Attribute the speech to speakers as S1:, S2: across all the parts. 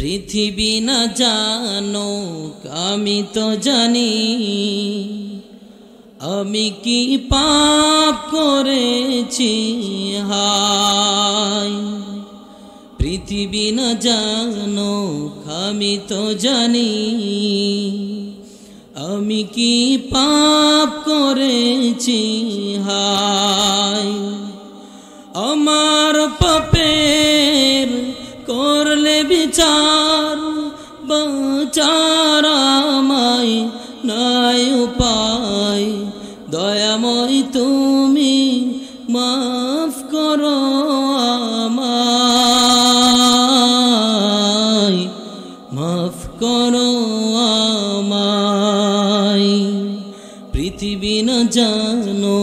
S1: পৃথিবী না জানো আমি তো জানি আমি কি পাপ করেছি হায়। পৃথিবী না জানো আমি তো জানি আমি কি পাপ করেছি হায়। আমার পাপের করলে বিচার বাঁচার আমায় নাই উপায়। দয়াময় তুমি মাফ করো আমায়, মাফ করো আমায়। পৃথিবী না জানো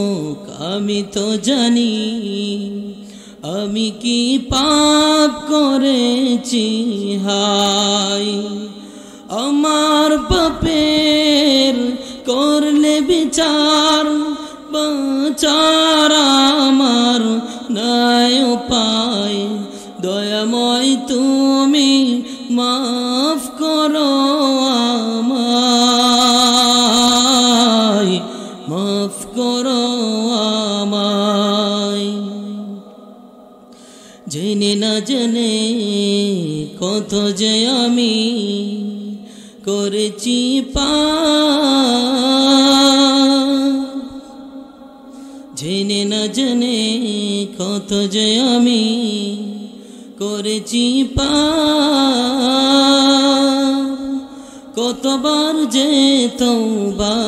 S1: আমি তো জানি আমি কি পাপ করেছি হায়। আমার পাপের করলে বিচার বাঁচার আমার নাই উপায়। দয়াময় তুমি মাফ করো আমায়, মাফ করো আমায়। জেনে না জেনে কত যে আমি করেছি পাপ। জেনে না জেনে কত যে আমি করেছি পাপ। কতবার যে তওবা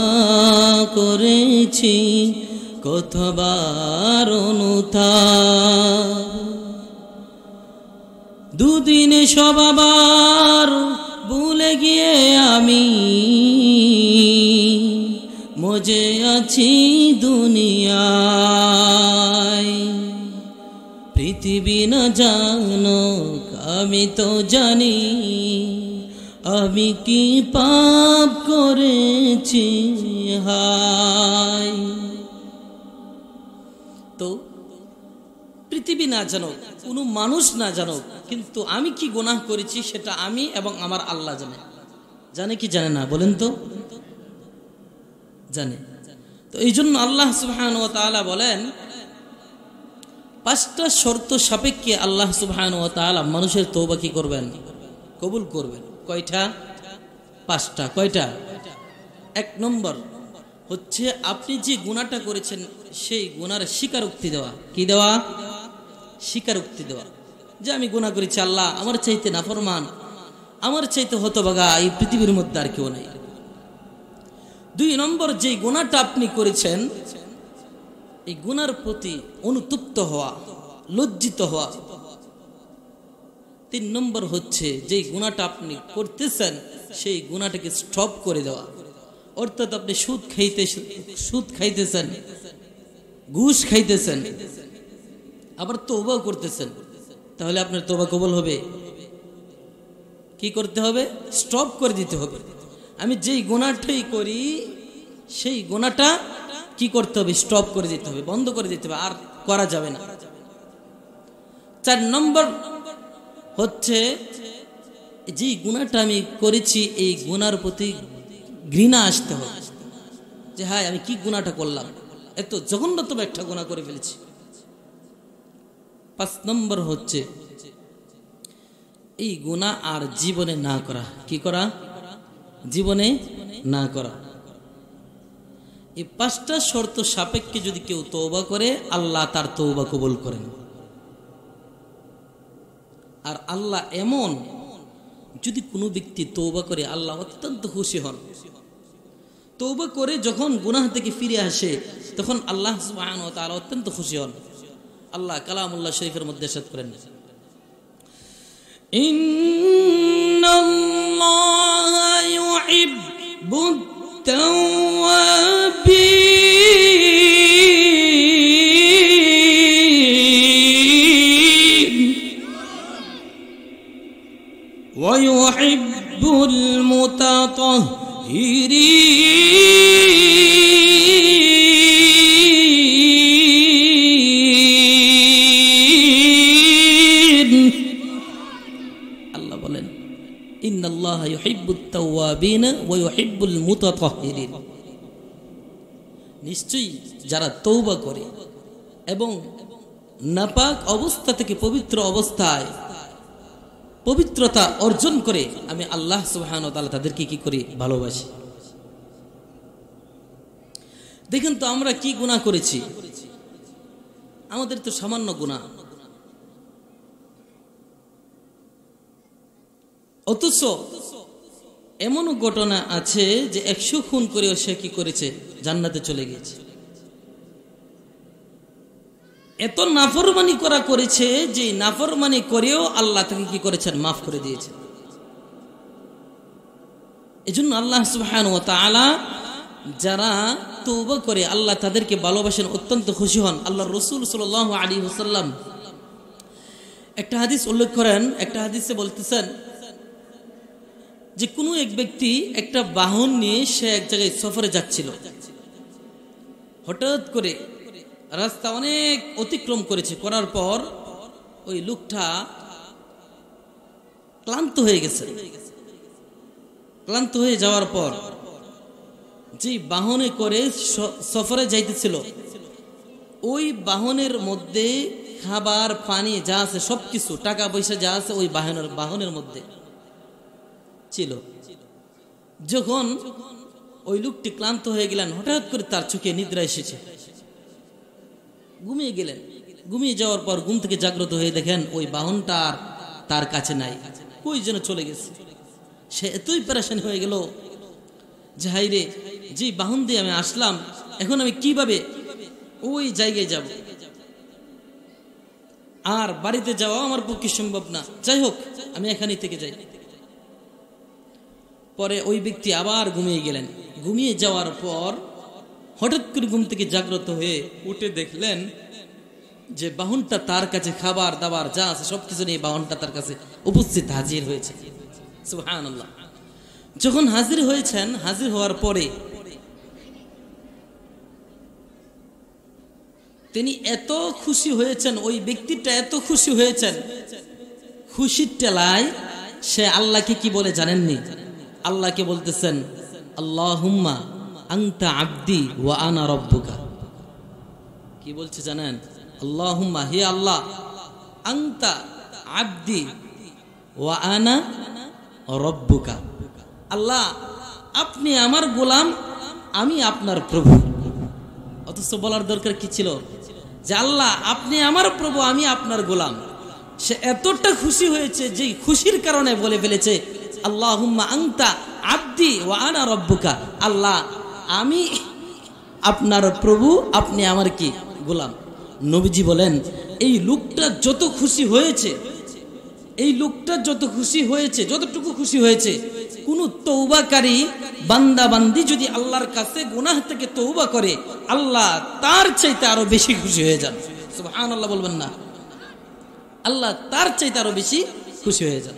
S1: করেছি কতবার অনুতাপ। দুদিনে সব আবার ভুলে গিয়ে আমি মজে আছি দুনিয়ায়। পৃথিবী না জানো আমি তো জানি আমি কি পাপ করেছি হায়। তো পৃথিবী না জানো, কোনো মানুষ না জানো, কিন্তু আমি কি গুনাহ করেছি সেটা আমি এবং আমার আল্লাহ জানে। জানে কি জানে না বলেন তো? জানে। তো এই জন্য আল্লাহ সুবহানাহু ওয়া তাআলা বলেন 5টা শর্ত সাপেক্ষে আল্লাহ সুবহানাহু ওয়া তাআলা মানুষের তওবা কি করবেন? কবুল করবেন। কয়টা? 5টা। কয়টা? 1 নম্বর হচ্ছে আপনি যে গুনাহটা করেছেন সেই গুনার স্বীকারোক্তি দেওয়া। কি দেওয়া? স্বীকারোক্তি দেওয়া যে আমি গুনাহ করেছি, আল্লাহ আমার চাইতে নাফরমান, আমার চাইতে হতভাগা এই পৃথিবীর মধ্যে আর কেউ নাই। 2 নম্বর, যে গুনাহটা আপনি করেছেন এই গুনার প্রতি অনুতপ্ত হওয়া, লজ্জিত হওয়া। 3 নম্বর হচ্ছে যে গুনাহটা আপনি করতেছেন সেই গুনাহটাকে স্টপ করে দেওয়া। অর্থাৎ আপনি সুদ খাইতেছেন, ঘুষ খাইতেছেন, আবার তওবা করতেছেন, তাহলে আপনার তওবা কবুল হবে? কি করতে হবে? স্টপ করে দিতে হবে। আমি যেই গুনাহটাই করি সেই গুনাহটা কি করতে হবে? স্টপ করে দিতে হবে, বন্ধ করে দিতে হবে, আর করা যাবে না। 4 নম্বর হচ্ছে যে গুনাহটা আমি করেছি এই গুনার প্রতি ঘৃণা আসতে হবে, যে হ্যাঁ আমি কি গুনাহটা করলাম, এত জঘন্যতম একটা গুনাহ করে ফেলেছি। 5 নম্বর হচ্ছে এই গুনাহ আর জীবনে না করা। কি করা? জীবনে না করা। এই 5টা শর্ত সাপেক্ষে যদি কেউ তওবা করে আল্লাহ তার তওবা কবুল করেন। আর আল্লাহ এমন, যদি কোনো ব্যক্তি তওবা করে আল্লাহ অত্যন্ত খুশি হন। তওবা করে যখন গুনাহ থেকে ফিরে আসে তখন আল্লাহ সুবহানাহু ওয়া তাআলা অত্যন্ত খুশি হন। আল্লাহ কালামুল্লাহ শরীফের মধ্যে ইরশাদ করেন, ইন্নাল্লাহা ইউহিব্বুত তাওয়াবিন ওয়া ইউহিব্বুল মুতাতাহহিরিন। আল্লাহ বলেন ইন্নাল্লাহা ইউহিব্বুত তাওয়াবিন ওয়া ইউহিব্বুল মুতাতাহহিরিন। নিশ্চয়ই যারা তওবা করে এবং নাপাক অবস্থা থেকে পবিত্র অবস্থায় পবিত্রতা অর্জন করে, আমি আল্লাহ সুবহানাহু ওয়া তাআলা তাদেরকে কি করি? ভালোবাসি। দেখেন তো আমরা কি গুনাহ করেছি, আমাদের তো সামান্য গুনাহ, অথচ এমনও ঘটনা আছে যে 100 খুন করেও সে কি করেছে? জান্নাতে চলে গেছে। এত নাফরমানি করেছে যে নাফরমানি করেও আল্লাহ তাকে কি করেছেন? মাফ করে দিয়েছেন। এজন্য আল্লাহ সুবহানাহু ওয়া তাআলা যারা তওবা করে আল্লাহ তাদেরকে ভালোবাসেন, অত্যন্ত খুশি হন। আল্লাহর রাসূল সাল্লাল্লাহু আলাইহি ওয়াসাল্লাম একটা হাদিস উল্লেখ করেন। একটা হাদিসে বলতেছেন যে কোনো এক ব্যক্তি একটা বাহন নিয়ে সে এক জায়গায় সফরে যাচ্ছিল। হঠাৎ করে রাস্তা অনেক অতিক্রম করার পর ওই লোকটা ক্লান্ত হয়ে গেছে। ক্লান্ত হয়ে যাওয়ার পর যে বাহনে করে সফরে যাইতেছিল, ওই বাহনের মধ্যে খাবার পানি যা আছে সবকিছু, টাকা পয়সা যা আছে ওই বাহনের মধ্যে ছিল। যখন ওই লোকটি ক্লান্ত হয়ে গেলেন, হঠাৎ করে তার চোখে নিদ্রা এসেছে, ঘুমিয়ে গেলেন। ঘুমিয়ে যাওয়ার পর ঘুম থেকে জাগ্রত হয়ে দেখেন ওই বাহনটা তার কাছে নাই, কই যেন চলে গেছে। সে এতই পেরেশান হয়ে গেল যে হাইরে, যে বাহন দিয়ে আমি আসলাম, এখন আমি কিভাবে ওই জায়গায় যাব? আর বাড়িতে যাওয়া আমার পক্ষে সম্ভব না, যাই হোক আমি এখানেই থেকে যাই। পরে ওই ব্যক্তি আবার ঘুমিয়ে গেলেন। ঘুমিয়ে যাওয়ার পর হঠাৎ করে ঘুম থেকে জাগ্রত হয়ে উঠে দেখলেন যে বাহনটা তার কাছে, খাবার দাবার যা আছে সবকিছু নিয়ে বাহনটা তার কাছে উপস্থিত, হাজির হয়েছে। সুবহানাল্লাহ। যখন হাজির হয়েছেন, হাজির হওয়ার পরে তিনি এত খুশি হয়েছেন, ওই ব্যক্তিটা এত খুশি হয়েছেন, খুশির টেলায় সে আল্লাহকে কি বলে জানেননি? আল্লাহকে বলতেছেন, আল্লাহুম্মা আনতা আবদি ওয়া আনা রব্বুকা। কি বলছে জানেন? আল্লাহুম্মা, হে আল্লাহ, আনতা আবদি ওয়া আনা রব্বুকা। আল্লাহ, আপনি আমার গোলাম, আমি আপনার প্রভু। অথচ বলার দরকার কি ছিল? যে আল্লাহ আপনি আমার প্রভু, আমি আপনার গোলাম। সে এতটা খুশি হয়েছে যে খুশির কারণে বলে ফেলেছে, আল্লাহুম্মা আনতা আবদি ওয়া আনা রব্বুকা। আল্লাহ, আমি আপনার প্রভু, আপনি আমার কি? গোলাম। নবীজি বলেন, এই লোকটা যত খুশি হয়েছে, এই লোকটা যত খুশি হয়েছে, যতটুকু খুশি হয়েছে, কোন তওবাকারী বান্দা বান্দি যদি আল্লাহর কাছে গুনাহ থেকে তওবা করে, আল্লাহ তার চাইতে আরো বেশি খুশি হয়ে যান। সুবহানাল্লাহ বলবেন না? আল্লাহ তার চাইতে আরো বেশি খুশি হয়ে যান।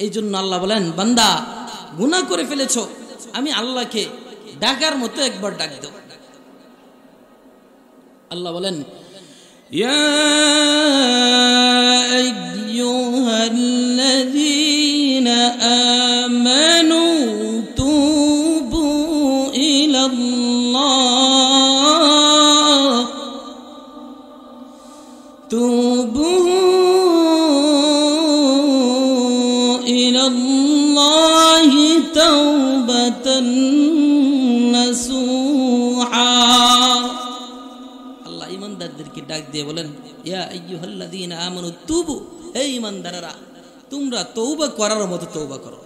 S1: এই জন্য আল্লাহ বলেন, বান্দা গুনাহ করে ফেলেছো, আমি আল্লাহকে ডাকার মতো একবার ডাক দাও। আল্লাহ বলেন, ইয়া আইয়ুহাল্লাযীনা আমানু তুবু ইলাল্লাহ, তুবু ইলাল্লাহি তাওবাতান নাসুহা। আল্লাহ ঈমানদারদেরকে ডাক দিয়ে বলেন, ইয়া আইয়ুহাল্লাযীনা আমানু তুবু, হে ঈমানদাররা, তোমরা তওবা করার মতো তওবা করো।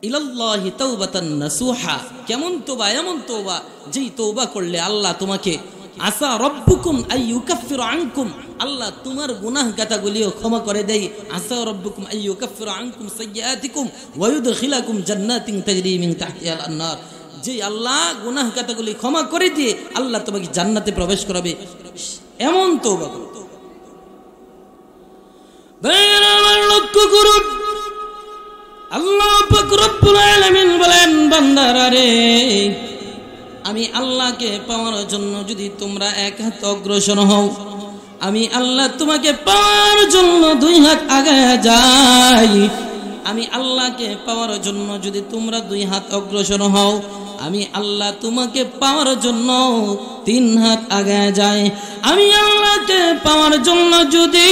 S1: ইলাল্লাহি তাওবাতান নাসুহা, কেমন তওবা? এমন তওবা যেই তওবা করলে আল্লাহ তোমাকে, আসা রব্বুকুম আইয়ুকাফিরু আনকুম, আল্লাহ তোমার গুনাহ গাতাগুলিও ক্ষমা করে দেয়। আসা রব্বুকুম আইয়ুকাফিরু আনকুম সাইয়্যাতিকুম ওয়া ইউদখিলাকুম জান্নাতিন তাজরি মিন তাহতিহাল আনহার, যে আল্লাহ গুনাহ গাতাগুলি ক্ষমা করে দিয়ে আল্লাহ তোমাকে জান্নাতে প্রবেশ করাবে, এমন তওবা করো। লক্ষ্য করুন, আল্লাহ পাক রব্বুল আলামিন বলেন, বান্দারা রে, আমি আল্লাহকে পাওয়ার জন্য যদি তোমরা এক হাত অগ্রসর হও, আমি আল্লাহ তোমাকে পাওয়ার জন্য 2 হাত আগায়া যাই। আমি আল্লাহকে পাওয়ার জন্য যদি তোমরা 2 হাত অগ্রসর হও, আমি আল্লাহ তোমাকে পাওয়ার জন্য 3 হাত আগায়া যায়। আমি আল্লাহকে পাওয়ার জন্য যদি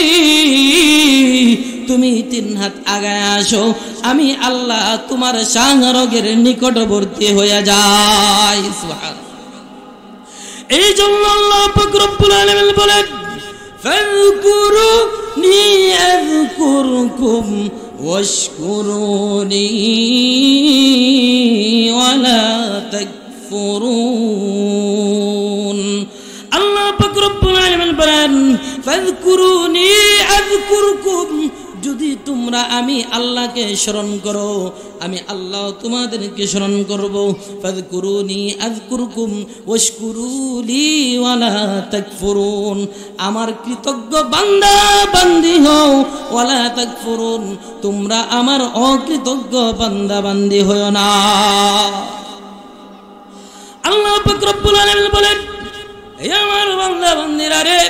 S1: তুমি 3 হাত আগায় আসো, আমি আল্লাহ তোমার শাহরগের নিকটবর্তী হয়ে যাই। সুবহানাল্লাহ। এই জন্য আল্লাহ পাক রব্বুল আলামিন বলেন, ফাযকুরুনি আযকুরকুম ওয়াশকুরুনি ওয়ালা তাকফুরুন। আল্লাহ পাক রব্বুল আলামিন বলেন, ফাযকুরুনি আযকুরকুম, যদি তোমরা আমি আল্লাহকে স্মরণ করো, আমি আল্লাহ তোমাদেরকে স্মরণ করব। ফাযকুরুনি আযকুরকুম ওয়াশকুরুলি ওয়ালা তাকফুরুন, আমার কৃতজ্ঞ বান্দা বান্দি হও, ওয়ালা তাকফুরুন, তোমরা আমার অকৃতজ্ঞ বান্দা বান্দি হও না। আল্লাহ পাক রব্বুল আলামিন বলেন, হে আমার বান্দা বান্দিরা রে,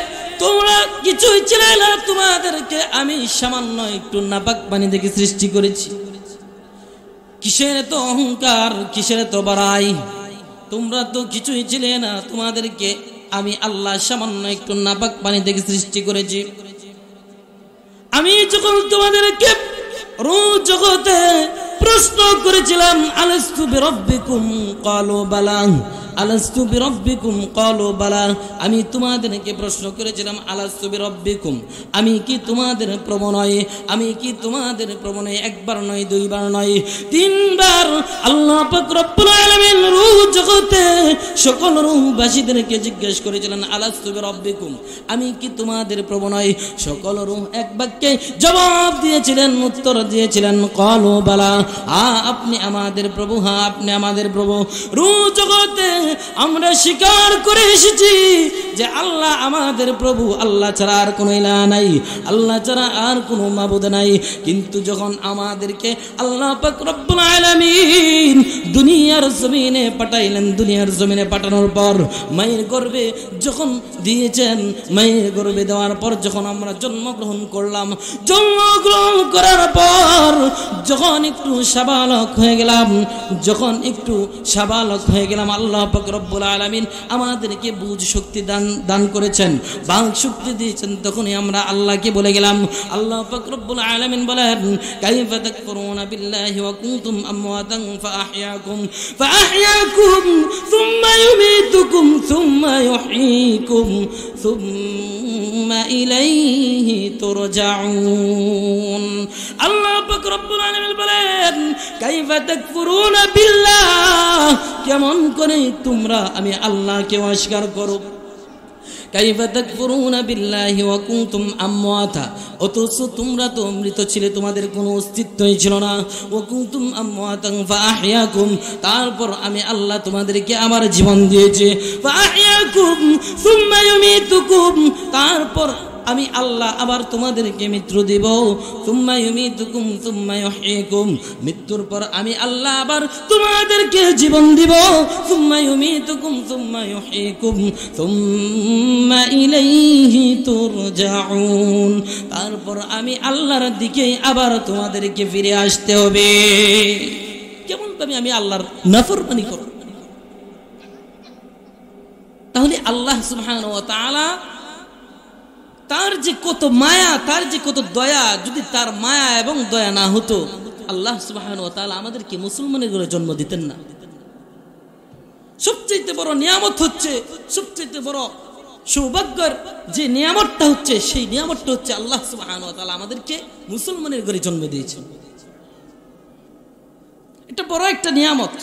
S1: তোমরা কিছুই ছিলে না, তোমাদেরকে আমি সামান্য একটু নাপাক পানি থেকে সৃষ্টি করেছি। কিসের তো অহংকার, কিসের তো বড়াই, তোমরা তো কিছুই ছিলে না, তোমাদেরকে আমি আল্লাহ সামান্য একটু নাপাক পানি থেকে সৃষ্টি করেছি। আমি যখন তোমাদেরকে রূহ জগতে প্রশ্ন করেছিলাম, আলাস্তু বিরাব্বিকুম ক্বালু বালা, আলাস্তু বিরাব্বিকুম ক্বালু বালা, আমি তোমাদেরকে প্রশ্ন করেছিলাম, আলাস্তু বিরাব্বিকুম, আমি কি তোমাদের প্রভু নই? আমি কি তোমাদের প্রভু নই? 1 বার নয়, 2 বার নয়, 3 বার আল্লাহ পাক রব্বুল আলামিন রূহ জগতে সকল রূহবাসীদেরকে জিজ্ঞেস করেছিলেন, আলাস্তু বিরাব্বিকুম, আমি কি তোমাদের প্রভু নই? সকল রূহ এক বাক্যে জবাব দিয়েছিলেন, উত্তর দিয়েছিলেন, ক্বালু বালা, আপনি আমাদের প্রভু, হ্যাঁ আপনি আমাদের প্রভু। রূহ জগতে আমরা স্বীকার করে এসেছি যে আল্লাহ আমাদের প্রভু, আল্লাহ ছাড়া আর কোনো ইলাহ নাই, আল্লাহ ছাড়া আর কোনো মাবুদ নাই। কিন্তু যখন আমাদেরকে আল্লাহ পাক রব্বুল আলামিন দুনিয়ার জমিনে পাঠাইলেন, দুনিয়ার জমিনে পাঠানোর পর মায়ের গর্ভে যখন দিয়েছেন, মায়ের গর্ভে দেওয়ার পর যখন আমরা জন্মগ্রহণ করলাম, জন্মগ্রহণ করার পর যখন একটু সাবালক হয়ে গেলাম, যখন একটু সাবালক হয়ে গেলাম, আল্লাহ পাক রব্বুল আলামিন আমাদেরকে বুঝ শক্তি দান করেছেন, বাক শক্তি দিয়েছেন। তখনই আমরা আল্লাহকে বলে গেলাম। আল্লাহ পাক রব্বুল আলামিন বলেন, কাইফা তাকফুরুনা বিল্লাহি ওয়া কুনতুম আমওয়াতান ফাআহইয়াকুম সুম্মা ইউমীতুকুম সুম্মা ইউহয়ীকুম সুম্মা ইলাইহি তুরজাউন। আল্লাহ পাক রব্বুল আলামিন বলেন, কাইফা তাকফুরুনা বিল্লাহ, কেমন করে তোমরা আমি আল্লাহকে অস্বীকার করো? কাইফা তাকফুরুনা বিল্লাহি ওয়া কুনতুম আমওয়াতা, অথচ তোমরা তো মৃত ছিলে, তোমাদের কোনো অস্তিত্বই ছিল না। ওয়া কুনতুম আমওয়াতান ফাআহইয়াকুম, তারপর আমি আল্লাহ তোমাদেরকে আমার জীবন দিয়েছি। ফাআহইয়াকুম সুম্মা ইউমীতুকুম, তারপর আমি আল্লাহ আবার তোমাদেরকে মৃত্যু দেব। সুম্মা ইউমীতুকুম সুম্মা ইউহয়ীকুম, মৃত্যুর পর আমি আল্লাহ আবার তোমাদেরকে জীবন দিব। সুম্মা ইউমীতুকুম সুম্মা ইউহয়ীকুম সুম্মা ইলাইহি তুরজাউন, তারপর আমি আল্লাহর দিকে আবার তোমাদেরকে ফিরে আসতে হবে। কেমন ভাবে আমি আল্লাহর নাফরমানি করব? তাহলে আল্লাহ সুবহানাহু ওয়া তাআলা তার যে কত মায়া, তার যে কত দয়া, যদি তার মায়া এবং দয়া না হতো, আল্লাহ সুবহানাহু ওয়া তাআলা আমাদেরকে মুসলমানের ঘরে জন্ম দিতেন না। সবচেয়ে বড় নিয়ামত হচ্ছে, সবচেয়ে বড় সৌভাগ্যের যে নিয়ামতটা হচ্ছে, সেই নিয়ামতটা হচ্ছে আল্লাহ সুবহানাহু ওয়া তাআলা আমাদেরকে মুসলমানের ঘরে জন্ম দিয়েছেন। এটা বড় একটা নিয়ামত।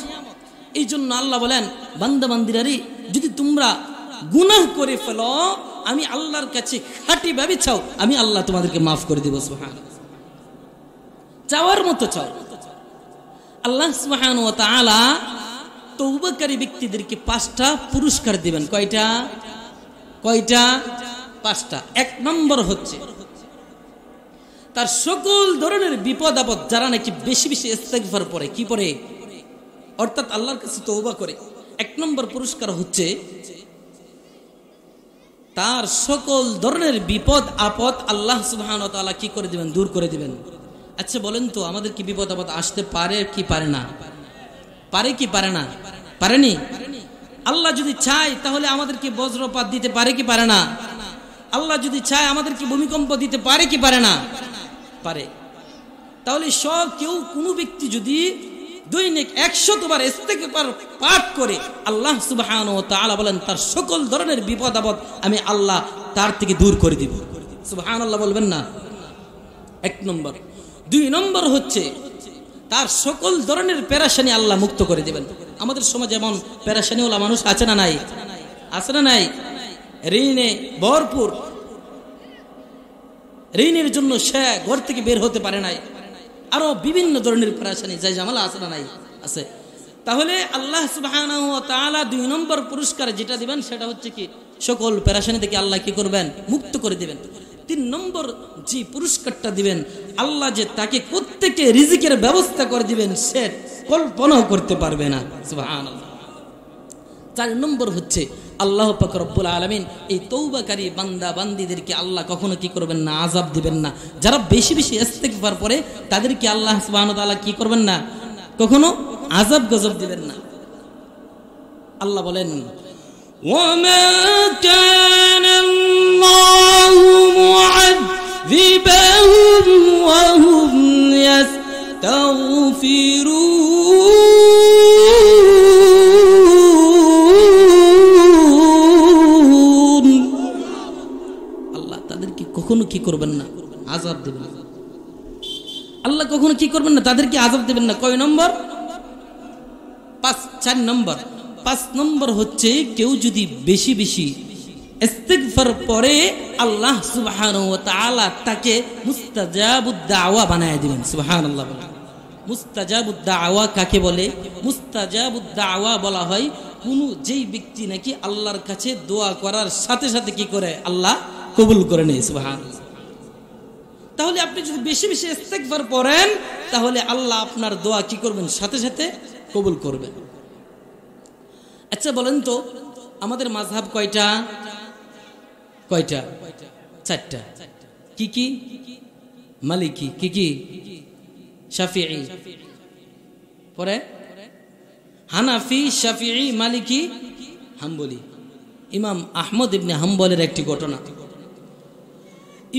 S1: এই জন্য আল্লাহ বলেন, বান্দা বান্দিরারে, যদি তোমরা গুনাহ করে ফেলো, আমি আল্লাহর কাছে খাঁটি ভাবে চাও, আমি আল্লাহ তোমাদেরকে মাফ করে দেব। সুবহানাল্লাহ, চাওয়ার মতো চাও। আল্লাহ সুবহানাহু ওয়া তাআলা তওবাকারী ব্যক্তিদেরকে 5টা পুরস্কার দিবেন। কয়টা? 5টা। 1 নম্বর হচ্ছে তার সকল ধরনের বিপদ আপদ, যারা নাকি বেশি বেশি ইস্তেগফার পড়ে, কি পড়ে, অর্থাৎ আল্লাহর কাছে তওবা করে, 1 নম্বর পুরস্কার হচ্ছে তার সকল ধরনের বিপদ আপদ আল্লাহ সুবহানাহু ওয়া তাআলা কি করে দিবেন, দূর করে দিবেন। আচ্ছা বলেন তো, আমাদের কি বিপদ আপদ আসতে পারে কি পারে না? পারে কি পারে না? পারেনি? আল্লাহ যদি চায় তাহলে আমাদেরকে বজ্রপাত দিতে পারে কি পারে না? আল্লাহ যদি চায় আমাদেরকে ভূমিকম্প দিতে পারে কি পারে না? পারে। তাহলে কোনো ব্যক্তি যদি দৈনিক 100 বার ইস্তেগফার পাঠ করে, আল্লাহ সুবহানাহু ওয়া তাআলা বলেন তার সকল ধরনের বিপদ আপদ আমি আল্লাহ তার থেকে দূর করে দিব। সুবহানাল্লাহ বলবেন না? 1 নম্বর। 2 নম্বর হচ্ছে তার সকল ধরনের পেরেশানি আল্লাহ মুক্ত করে দিবেন। আমাদের সমাজে এমন পেরেশানিওয়ালা মানুষ আছে না নাই? আছে না নাই? ঋণে ভরপুর, ঋণের জন্য সে ঘর থেকে বের হতে পারে নাই, আরো বিভিন্ন ধরনের পেরেশানি যাই জামালা আছে না নাই? আছে। তাহলে আল্লাহ সুবহানাহু ওয়া তাআলা 2 নম্বর পুরস্কার যেটা দিবেন সেটা হচ্ছে কি, সকল পেরেশানি থেকে আল্লাহ কি করবেন, মুক্ত করে দিবেন। 3 নম্বর যে পুরস্কারটা দিবেন, আল্লাহ যে তাকে প্রত্যেকে রিজিকের ব্যবস্থা করে দিবেন সে কল্পনাও করতে পারবে না। সুবহানাল্লাহ। 4 নম্বর হচ্ছে আল্লাহ পাক রব্বুল আলামিন এই তওবাকারী বান্দা বান্দীদেরকে আল্লাহ কখনো কি করবেন না, আযাব দিবেন না। যারা বেশি বেশি ইস্তেগফার করে তাদেরকে আল্লাহ সুবহানাহু ওয়া তাআলা কি করবেন না, কখনো আযাব গজব দিবেন না। আল্লাহ বলেন, ওয়ামা কানা আল্লাহু মুআযিবাহুম ওয়া হুম ইস্তাগফিরুন। আল্লাহ তাদেরকে কখনো কি করবেন না, আযাব দেবেন না। আল্লাহ কখনো কি করবেন না, তাদেরকে আযাব দেবেন না। কয় নম্বর? 4 নম্বর। 5 নম্বর হচ্ছে কেউ যদি বেশি বেশি ইস্তিগফার পরে আল্লাহ সুবহানাহু ওয়া তাআলা তাকে মুস্তাজাবুদ দাওয়া বানায় দিবেন। সুবহানাল্লাহ। মুস্তাজাবুদ দাওয়া কাকে বলে? মুস্তাজাবুদ দাওয়া বলা হয় কোন যেই ব্যক্তি নাকি আল্লাহর কাছে দোয়া করার সাথে সাথে কি করে, আল্লাহ কবুল করে নেয়। সুবহানাল্লাহ। তাহলে আপনি যদি বেশি বেশি ইস্তিগফার পড়েন তাহলে আল্লাহ আপনার দোয়া কি করবেন, সাথে সাথে কবুল করবেন। আচ্ছা বলেন তো, আমাদের মাযহাব কয়টা? 4টা। কি কি? মালিকি, কি কি? শাফিঈ, পরে হানাফি, শাফিঈ, মালিকি, হাম্বলি। ইমাম আহমদ ইবনে হাম্বলের একটি ঘটনা।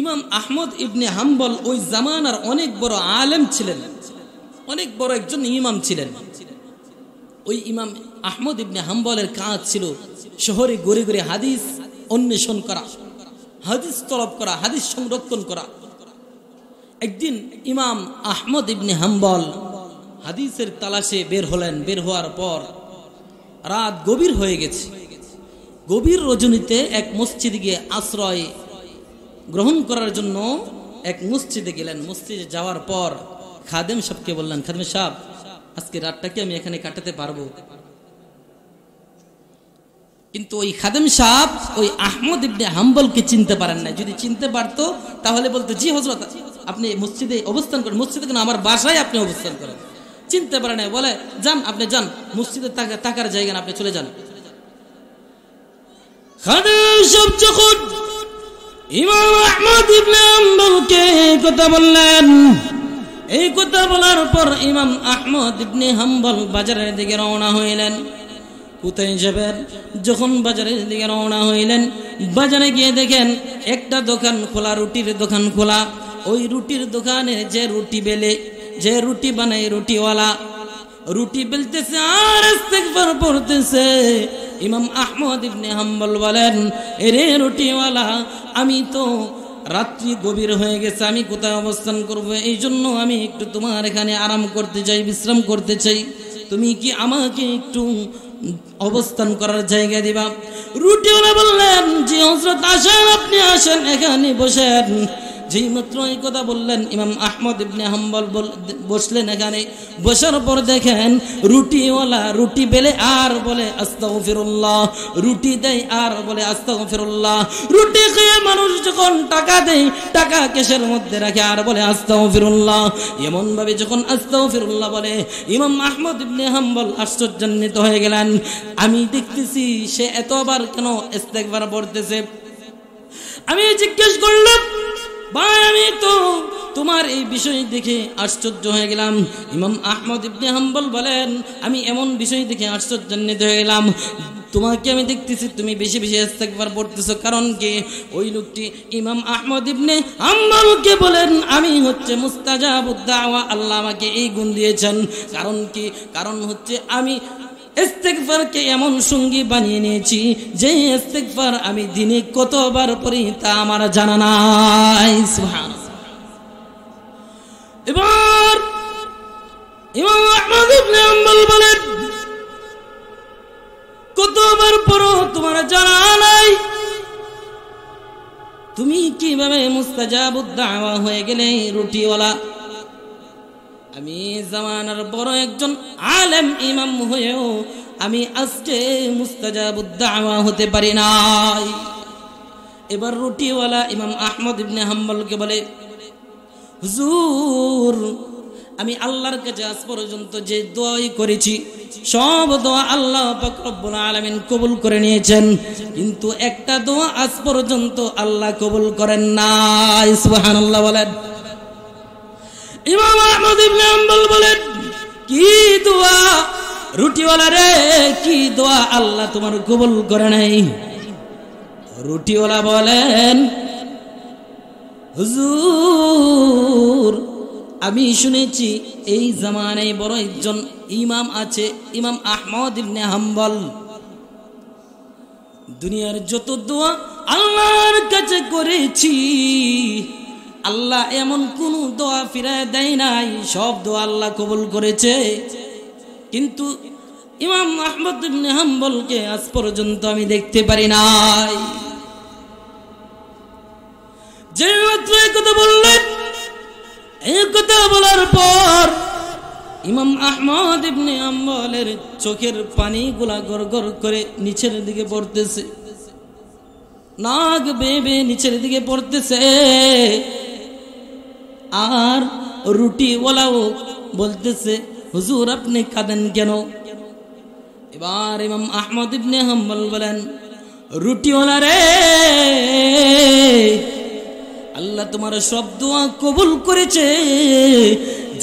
S1: ইমাম আহমদ ইবনে হাম্বল ওই জামানার অনেক বড় আলেম ছিলেন, অনেক বড় একজন ইমাম ছিলেন। ওই ইমাম আহমদ ইবনে হাম্বলের কাজ ছিল শহরে ঘুরে ঘুরে হাদিস অন্বেষণ করা, হাদিস তলব করা, হাদিস সংরক্ষণ করা। একদিন ইমাম আহমদ ইবনে হাম্বল হাদিসের তালাশে বের হলেন। বের হওয়ার পর রাত গভীর হয়ে গেছে। গভীর রজনীতে এক মসজিদে গিয়ে আশ্রয় গ্রহণ করার জন্য এক মসজিদে গেলেন। মসজিদে যাওয়ার পর খাদেম সাহেবকে বললেন, খাদেম সাহেব আজকে রাতটা কি আমি এখানে কাটাতে পারবো? কিন্তু ওই খাদেম সাহেব ওই আহমদ ইবনে হাম্বলকে চিনতে পারেন না। যদি চিনতে পারতো তাহলে বলতো, জি হযরত আপনি মসজিদে অবস্থান করেন। মসজিদে কেন, আমার বাসায় আপনি অবস্থান করেন। চিনতে পারে না, বলে যান, আপনি যান, মসজিদে থাকার জায়গা না, আপনি চলে যান। খাদেম সাহেব যখন ইমাম আহমদ ইবনে হাম্বলকে কথা বললেন, এই কথা বলার পর ইমাম আহমদ ইবনে হাম্বল বাজারের দিকে রওনা হইলেন। কোথায় যাবেন? যখন বাজারের দিকে রওনা হইলেন, বাজারে গিয়ে দেখেন একটা দোকান খোলা, রুটির দোকান খোলা। ওই রুটির দোকানে যে রুটি বেলে, যে রুটি বানায় রুটিওয়ালা, রুটি বেলতেছে আর ইস্তিগফার পড়তেছে। ইমাম আহমদ ইবনে হাম্বল বলেন, এরে রুটিওয়ালা, আমি তো রাত্রি গভীর হয়ে গেছে, আমি কোথায় অবস্থান করব? এই জন্য আমি একটু তোমার এখানে আরাম করতে চাই, বিশ্রাম করতে চাই। তুমি কি আমাকে একটু অবস্থান করার জায়গা দিবা? রুটিওয়ালা বললেন, জি হযরত, আসেন, আপনি আসেন, এখানে বসেন। যেই মাত্র এই কথা বললেন, ইমাম আহমদ ইবনে হাম্বল বসলেন এখানে। বসার পর দেখেন রুটিওয়ালা রুটি বেলে আর বলে আস্তাগফিরুল্লাহ, রুটি দেয় আর বলে আস্তাগফিরুল্লাহ। রুটি খেয়ে মানুষ যখন টাকা দেয়, টাকা কেশের মধ্যে রাখে আর বলে আস্তাগফিরুল্লাহ। এমন ভাবে যখন আস্তাগফিরুল্লাহ বলে, ইমাম আহমদ ইবনে হাম্বল আশ্চর্যান্বিত হয়ে গেলেন। আমি দেখতেছি সে এতবার কেন ইস্তেগফার পড়তেছে। আমি জিজ্ঞেস করলাম, ভাই আমি তো তোমার এই বিষয় দেখে আশ্চর্য হয়ে গেলাম। ইমাম আহমদ ইবনে হাম্বল বলেন, আমি এমন বিষয় দেখে আশ্চর্যান্বিত হয়ে গেলাম, তোমাকে আমি দেখতেছি তুমি বেশি বেশি ইস্তেগফার পড়তেছো, কারণ কি? ওই লোকটি ইমাম আহমদ ইবনে হাম্বলকে বলেন, আমি হচ্ছে মুস্তাজাবুদ দাওয়া, আল্লাহ আমাকে এই গুণ দিয়েছেন। কারণ কি? কারণ হচ্ছে আমি ইস্তেগফারকে এমন সঙ্গী বানিয়ে নিয়েছি যে ইস্তেগফার আমি দিনে কতবার পড়ি তা আমার জানা নাই। সুবহানাল্লাহ। এবার ইমাম আহমদ ইবনে হাম্বল বলেন, কতবার পড়ো তোমার জানা নাই? তুমি কিভাবে মুস্তাজাবুদ দাওয়া হয়ে গেলে রুটিওয়ালা? আমি জামানার বড় একজন আলেম ইমাম হয়েও আমি আজকে মুস্তাজাবুদ দাওয়া হতে পারি নাই। এবার রুটিওয়ালা ইমাম আহমদ ইবনে হাম্বলকে বলে, হুজুর আমি আল্লাহর কাছে আজ পর্যন্ত যে দোয়াই করেছি সব দোয়া আল্লাহ পাক রব্বুল আলামিন কবুল করে নিয়েছেন, কিন্তু একটা দোয়া আজ পর্যন্ত আল্লাহ কবুল করেন নাই। সুবহানাল্লাহ বলেন। ইমাম আহমদ ইবনে হাম্বল বলেন, কি দোয়া রুটিওয়ালা রে, কি দোয়া আল্লাহ তোমার কবুল করে নাই? রুটিওয়ালা বলেন, হুজুর আমি শুনেছি এই জামানায় বড় একজন ইমাম আছে, ইমাম আহমদ ইবনে হাম্বল। দুনিয়ার যত দোয়া আল্লাহর কাছে করেছি আল্লাহ এমন কোন দোয়া ফিরায় দেয় নাই, সব দোয়া আল্লাহ কবুল করেছে, কিন্তু ইমাম আহমদ ইবনে হাম্বলকে আজ পর্যন্ত আমি দেখতে পারি নাই। যে মাত্র এই কথা বললেন, এই কথা বলার পর ইমাম আহমদ ইবনে হাম্বলের চোখের পানিগুলা গড়গড় করে নিচের দিকে পড়তেছে, নাক বেয়ে বেয়ে নিচের দিকে পড়তেছে। আর রুটিওয়ালাও বলতেছে, হুজুর আপনি কাঁদেন কেন? এবার ইমাম আহমদ ইবনে হাম্বল বলেন, রুটিওয়ালা রে, আল্লাহ তোমার সব দোয়া কবুল করেছে,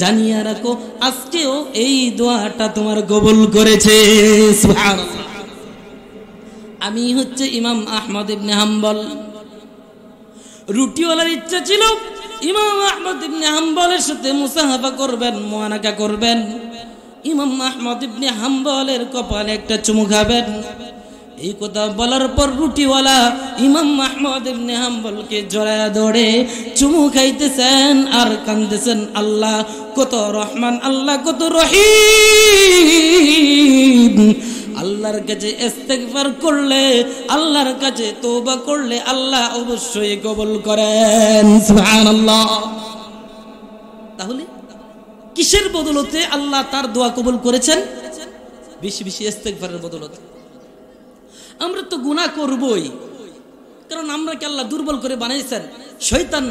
S1: জানিয়ে রাখো আজকেও এই দোয়াটা তোমার কবুল করেছে। সুবহানাল্লাহ। আমি হচ্ছে ইমাম আহমদ ইবনে হাম্বল। রুটিওয়ালার ইচ্ছা ছিল ইমাম আহমদ ইবনে হাম্বলের সাথে মুসাহাফা করবেন, মুআনাকা করবেন, ইমাম আহমদ ইবনে হাম্বলের কপালে একটা চুমু খাবেন। এই কথা বলার পর রুটিওয়ালা ইমাম আহমদ ইবনে হাম্বলকে জড়ায়া ধরে চুমু খাইতেছেন আর কাঁদতেছেন, আল্লাহ কত রহমান, আল্লাহ কত রহিম। আল্লাহর কাছে ইস্তেগফার করলে, আল্লাহর কাছে তওবা করলে আল্লাহ অবশ্যই কবুল করেন। সুবহানাল্লাহ। তাহলে কিসের বদলতে আল্লাহ তার দোয়া কবুল করেছেন? বেশি বেশি ইস্তেগফারের বদলতে। আমরা তো গুনাহ করবই, কারণ আমরা কি আল্লাহ দুর্বল করে বানাইছেন? শয়তান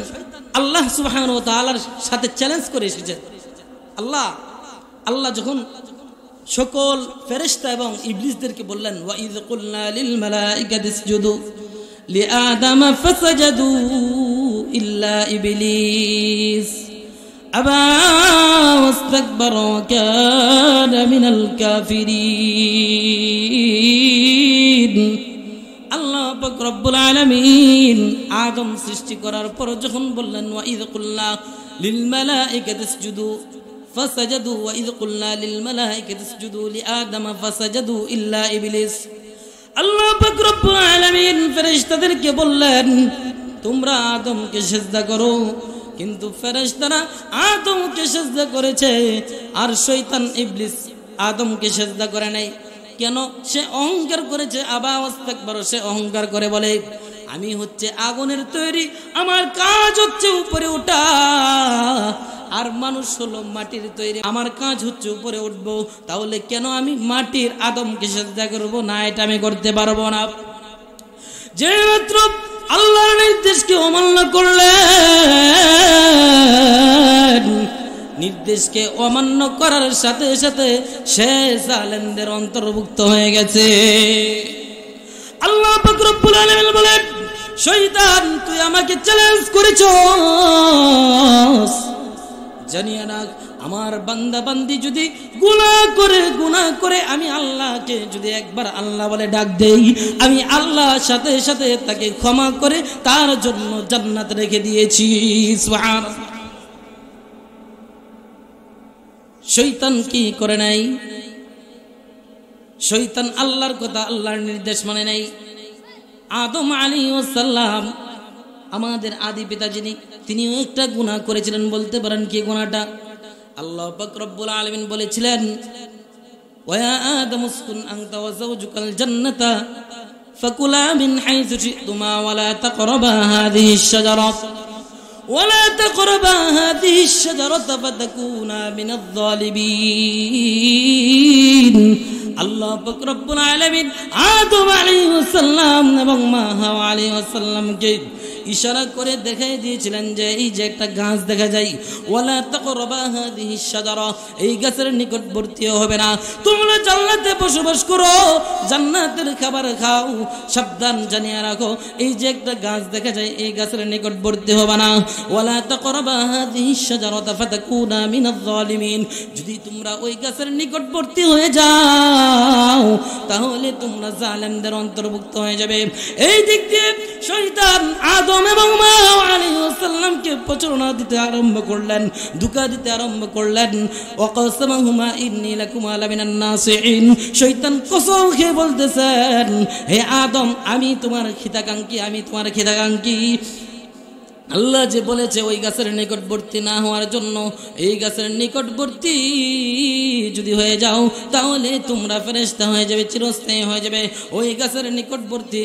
S1: আল্লাহ সুবহানাহু ওয়া তাআলার সাথে চ্যালেঞ্জ করে এসেছেন। আল্লাহ যখন সকল ফেরেশতা এবং ইবলিসদেরকে বললেন, ওয়া ইয কুলনা লিল মালাইকাতি ইসজুদু লিআদামা ফাসাজাদু ইল্লা ইবলিস আবা ওয়াস্তাকবারা ওয়া কানা মিনাল কাফিরিন। আল্লাহ পাক রব্বুল আলামিন আদম সৃষ্টি করার পর যখন বললেন, ওয়া ইয কুলনা লিল মালাইকাতি ইসজুদু ফাসাজাদু ওয়া ইয কুলনা লিল মালাইকাতি ইসজুদু লিআদামা ফাসাজাদু ইল্লা ইবলিস। আল্লাহ পাক রব্বুল আলামিন ফেরেশতাদেরকে বললেন, তোমরা আদমকে সিজদা করো, কিন্তু ফেরেশতারা আদমকে সিজদা করেছে আর শয়তান ইবলিস আদমকে সিজদা করে নাই। কেন? সে অহংকার করেছে। আবা ওয়াস্তাকবার, সে অহংকার করে বলে, আমি হচ্ছে আগুনের তৈরি, আমার কাজ হচ্ছে উপরে ওঠা, আর মানুষ হলো মাটির তৈরি, আমার কাজ হচ্ছে উপরে উঠবো। তাহলে কেন আমি মাটির আদমকে সিজদা করব না? এটা আমি করতে পারবো না। যে মাত্র আল্লাহর নির্দেশকে অমান্য করলেন, নির্দেশকে অমান্য করার সাথে সাথে সে জালেমদের অন্তর্ভুক্ত হয়ে গেছে। আল্লাহ পাক রব্বুল আলামিন বলেন, শয়তান তুই আমাকে চ্যালেঞ্জ করেছস, জানিয়ে রাখ আমার বান্দা বান্দি যদি গুনাহ করে আমি আল্লাহকে যদি একবার আল্লাহ বলে ডাক দেই, আমি আল্লাহ সাথে সাথে তাকে ক্ষমা করে তার জন্য জান্নাত রেখে দিয়েছি। সুবহানাল্লাহ। শয়তান কি করে নাই? শয়তান আল্লাহর কথা, আল্লাহর নির্দেশ মানে নাই। আদম আলাইহিস সালাম আমাদের আদি পিতা যিনি, তিনিও একটা গুনাহ করেছিলেন। বলতে পারেন কি গুনাহটা? আল্লাহ পাক রব্বুল আলামিন বলেছিলেন, ওয়া আদম উসকুন আনতা ওয়া যাওজুকাল জান্নাতা ফাকুলা মিন হাইসু শি'তুমা ওয়া লা তাকরাবা হাযিহিশ শাজারা ওয়ালা তাকরাবা হাযিহিশ শাজারাতা ফাতাকুনা মিনাজ যালিমিন। আল্লাহ পাক রব্বুল আলামিন আদম আলাইহিস সালাম এবং মা হাওয়া আলাইহিস সালামকে ইশারা করে দেখাই দিয়েছিলেন যে এই যে একটা গাছ দেখা যায়, ওয়ালা তাকরাবা হাযিহিশ শাজারা, এই গাছের নিকটবর্তী হবে না। তোমরা জান্নাতে বসবাস করো, জান্নাতের খাবার খাও, সাবধান জানিয়ে রাখো এই যে একটা গাছ দেখা যায় এই গাছের নিকটবর্তী হবে না। ওয়ালা তাকরাবা হাযিহিশ শাজারাতা ফাতাকুনা মিনাজ যালিমিন, যদি তোমরা ওই গাছের নিকটবর্তী হয়ে যাও তাহলে তোমরা জালেমদের অন্তর্ভুক্ত হয়ে যাবে। এই দিক দিয়ে শয়তান আদম এবং মা হাওয়া আলাইহিস সালামকে প্রচলনা দিতে আরম্ভ করলেন, ধোঁকা দিতে আরম্ভ করলেন। ওয়াকাসামাহুমা ইন্নী লাকুমা লামিনান নাসিহিন, শয়তান কসম খেয়ে বলতেছেন, হে আদম আমি তোমার হিতাকাঙ্ক্ষী, আমি তোমার হিতাকাঙ্ক্ষী। আল্লাহ যে বলেছে ওই গাছের নিকটবর্তী না হওয়ার জন্য, এই গাছের নিকটবর্তী যদি হয়ে যাও তাহলে তোমরা ফেরেশতা হয়ে যাবে, চিরস্থায়ী হয়ে যাবে। ওই গাছের নিকটবর্তী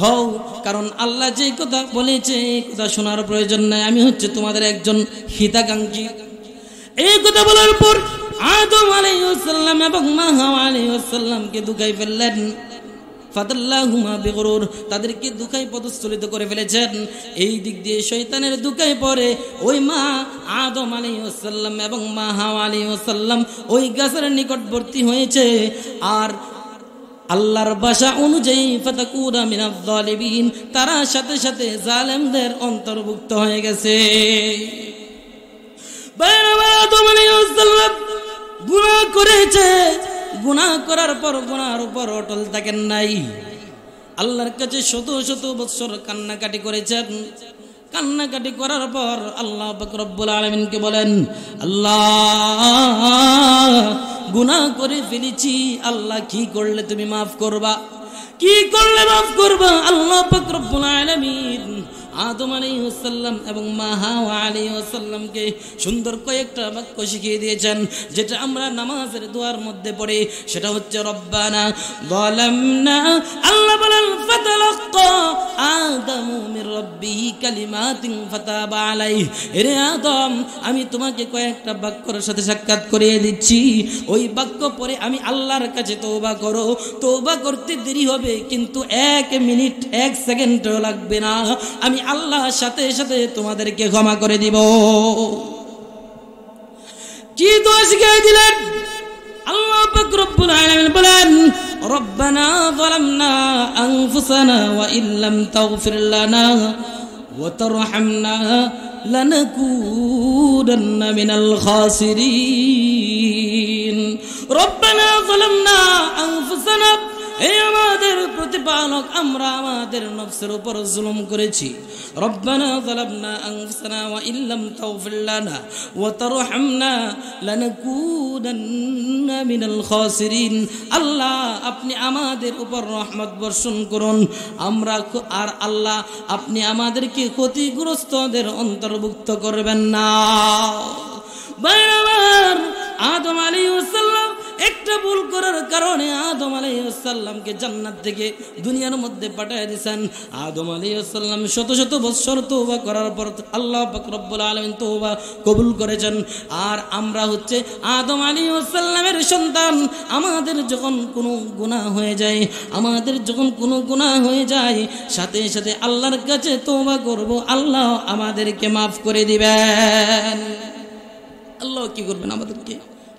S1: হও, কারণ আল্লাহ যে কথা বলেছে এই কথা শোনার প্রয়োজন নাই, আমি হচ্ছে তোমাদের একজন হিতাকাঙ্ক্ষী। এই কথা বলার পর আদম আলাইহিস সালাম এবং মা হাওয়া আলাইহিস সালামকে দুঃখাই ফেললেন। ফাদাল্লাহুমা বিগুরুর, তাদেরকে দুঃখাই পদস্থলিত করে ফেলেছেন। এই দিক দিয়ে শয়তানের দুঃখাই পরে ওই মা আদম আলাইহিস সালাম এবং মা হাওয়া আলাইহিস সালাম ওই গাছের নিকটবর্তী হয়েছে। আর আল্লাহর ভাষা অনুযায়ী ফাতাকুনা মিনাজ যালিমিন, তারা সাথে সাথে জালেমদের অন্তর্ভুক্ত হয়ে গেছে। আদম আলাইহিস সালাম গুনাহ করেছে, গুনাহ করার পর গুনাহর উপর অটল থাকেন নাই। আল্লাহর কাছে শত শত বছর কান্নাকাটি করেছেন। কান্নাকাটি করার পর আল্লাহ পাক রব্বুল আলামিনকে বলেন, আল্লাহ গুনাহ করে ফেলেছি, আল্লাহ কি করলে তুমি মাফ করবা, কি করলে মাফ করবা? আল্লাহ পাক রব্বুল আলামিন আদম আলাইহিস সালাম এবং মা হাওয়া আলাইহিস সালামকে সুন্দর কয়েকটা বাক্য শিখিয়ে দিয়েছেন, যেটা আমরা নামাজের দোয়ার মধ্যে পড়ি। সেটা হচ্ছে রব্বানা যালামনা, আল্লাহ বলেন ফাতালাক্কা আদামু মির রাব্বিহি কালিমাতিন ফাতাবা আলাইহি, রে আদম আমি তোমাকে কয়েকটা বাক্যের সাথে সাক্ষাৎ করিয়ে দিচ্ছি, ওই বাক্য পড়ে আমি আল্লাহর কাছে তওবা করো। তওবা করতে দেরি হবে কিন্তু 1 মিনিট 1 সেকেন্ডও লাগবে না, আমি আল্লাহ সাথে সাথে তোমাদেরকে ক্ষমা করে দিব। কি দোয়া শিখিয়ে দিলেন আল্লাহ পাক রব্বুল আলামিন বলেন, রব্বানা যালামনা আনফুসানা ওয়া ইল্লাম তাগফির লানা ওয়া তারহামনা লানাকুনান্না মিনাল খাসিরিন। রব্বানা যালামনা আনফুসানা, হে আমাদের প্রতিপালক আমরা আমাদের নফসের উপর জুলুম করেছি। রব্বানা যালামনা আনফুসানা ওয়া ইল্লাম তাগফির লানা ওয়া তারহামনা লানাকুনান্না মিনাল খাসিরিন। আল্লাহ আপনি আমাদের উপর রহমত বর্ষণ করুন, আমরা আর আল্লাহ আপনি আমাদেরকে ক্ষতিগ্রস্তদের অন্তর্ভুক্ত করবেন না। ভাইরা, আদম আলাইহিস সালাম একটা ভুল করার কারণে আদম আলাইহিস সালামকে জান্নাত থেকে দুনিয়ার মধ্যে পাঠিয়ে দিয়েছেন। আদম আলাইহিস সালাম শত শত বছর তওবা করার পর আল্লাহ পাক রব্বুল আলামিন তওবা কবুল করেছেন। আর আমরা হচ্ছে আদম আলাইহিস সালামের সন্তান। আমাদের যখন কোনো গুনাহ হয়ে যায়, আমাদের যখন কোনো গুনাহ হয়ে যায়, সাথে সাথে আল্লাহর কাছে তওবা করব, আল্লাহ আমাদেরকে মাফ করে দিবেন। আল্লাহ কি করবেন? আমাদেরকে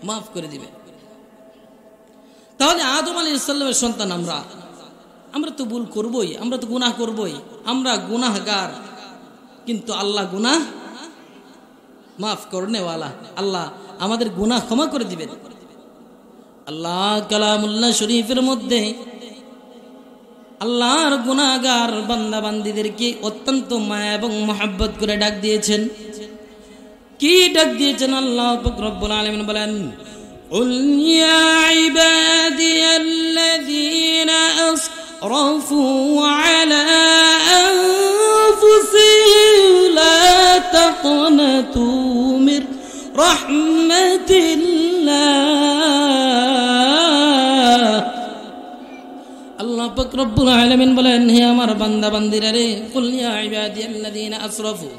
S1: মাফ করে দিবেন। তাহলে আদম আলাইহিস সালামের সন্তান আমরা, আমরা তো ভুল করবই, আমরা তো গুনাহ করবই, আমরা গুনাহগার, কিন্তু আল্লাহ গুনাহ মাফ করনেওয়ালা, আল্লাহ আমাদের গুনাহ ক্ষমা করে দিবেন। আল্লাহ কালামুল্লাহ শরীফের মধ্যে আল্লাহর গুনাহগার বান্দা বান্দীদেরকে অত্যন্ত মায়া এবং মহব্বত করে ডাক দিয়েছেন। কি ডাক দিয়েছেন? আল্লাহ পাক রব্বুল আলামিন বলেন, قل يا عبادي الذين أسرفوا على أنفسهم لا تقنطوا من رحمة الله। আল্লাহ পাক রব্বুল আলামিন বলেন, হে আমার বান্দা বান্দীরা রে, কুল ইয়া ইবাদিয়াল্লাযীনা আসরাফু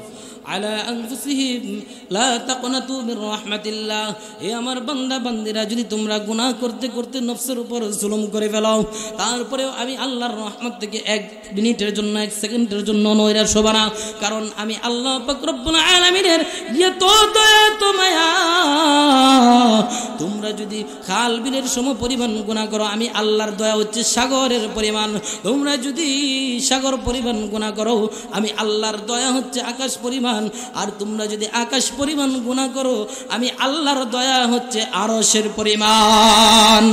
S1: আলা আনফুসিহিম লা তাকনাতু মির রাহমাতিল্লাহ। হে আমার বান্দা বান্দীরা, যদি তোমরা গুনাহ করতে করতে নফসের উপর জুলুম করে ফেলাও, তারপরেও আমি আল্লাহর রহমত থেকে 1 মিনিটের জন্য 1 সেকেন্ডের জন্য নৈরাশ হবে না, কারণ আমি আল্লাহ পাক রব্বুল আলামিনের এত দয়া এত মায়া। তোমরা যদি খাল বিলের সম পরিমাণ গুনাহ করো, আমি আল্লাহর দয়া হচ্ছে সাগরের পরিমাণ। তোমরা যদি সাগর পরিমাণ গুনাহ করো, আমি আল্লাহর দয়া হচ্ছে আকাশ পরিমাণ। আর তোমরা যদি আকাশ পরিমাণ গুনাহ করো, আমি আল্লাহর দয়া হচ্ছে আরশের পরিমাণ।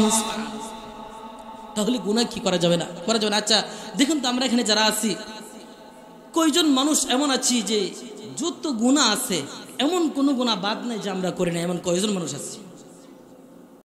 S1: তাহলে গুনাহ কি করা যাবে না? করা যাবে না। আচ্ছা দেখুন তো, আমরা এখানে যারা আছি, কয়জন মানুষ এমন আছি যে যত গুনাহ আছে এমন কোন গুনাহ বাদ নাই যে আমরা করি না? এমন কয়জন মানুষ আছে?